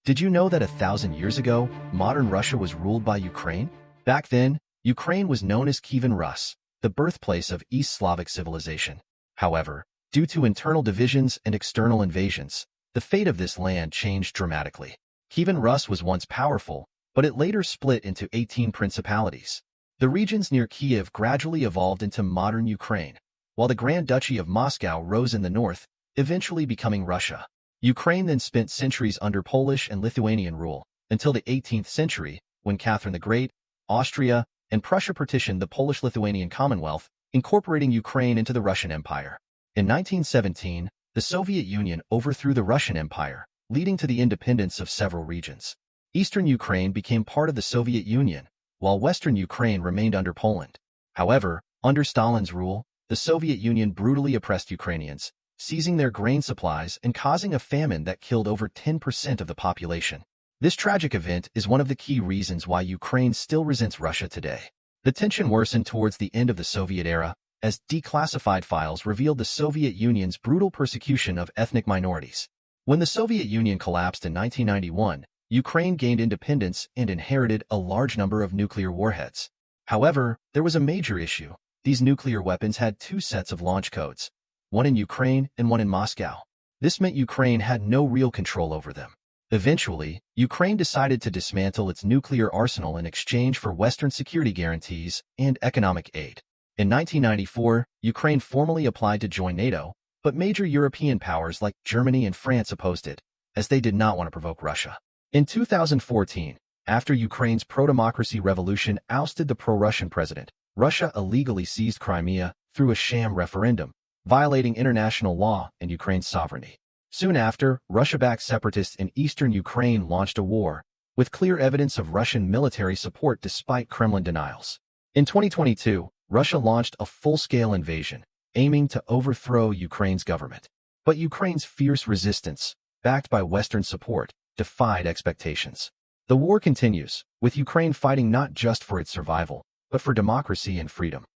Did you know that 1,000 years ago, modern Russia was ruled by Ukraine? Back then, Ukraine was known as Kievan Rus, the birthplace of East Slavic civilization. However, due to internal divisions and external invasions, the fate of this land changed dramatically. Kievan Rus was once powerful, but it later split into 18 principalities. The regions near Kiev gradually evolved into modern Ukraine, while the Grand Duchy of Moscow rose in the north, eventually becoming Russia. Ukraine then spent centuries under Polish and Lithuanian rule, until the 18th century, when Catherine the Great, Austria, and Prussia partitioned the Polish-Lithuanian Commonwealth, incorporating Ukraine into the Russian Empire. In 1917, the Soviet Union overthrew the Russian Empire, leading to the independence of several regions. Eastern Ukraine became part of the Soviet Union, while Western Ukraine remained under Poland. However, under Stalin's rule, the Soviet Union brutally oppressed Ukrainians, seizing their grain supplies and causing a famine that killed over 10% of the population. This tragic event is one of the key reasons why Ukraine still resents Russia today. The tension worsened towards the end of the Soviet era, as declassified files revealed the Soviet Union's brutal persecution of ethnic minorities. When the Soviet Union collapsed in 1991, Ukraine gained independence and inherited a large number of nuclear warheads. However, there was a major issue. These nuclear weapons had two sets of launch codes, one in Ukraine and one in Moscow. This meant Ukraine had no real control over them. Eventually, Ukraine decided to dismantle its nuclear arsenal in exchange for Western security guarantees and economic aid. In 1994, Ukraine formally applied to join NATO, but major European powers like Germany and France opposed it, as they did not want to provoke Russia. In 2014, after Ukraine's pro-democracy revolution ousted the pro-Russian president, Russia illegally seized Crimea through a sham referendum, violating international law and Ukraine's sovereignty. Soon after, Russia-backed separatists in eastern Ukraine launched a war, with clear evidence of Russian military support despite Kremlin denials. In 2022, Russia launched a full-scale invasion, aiming to overthrow Ukraine's government. But Ukraine's fierce resistance, backed by Western support, defied expectations. The war continues, with Ukraine fighting not just for its survival, but for democracy and freedom.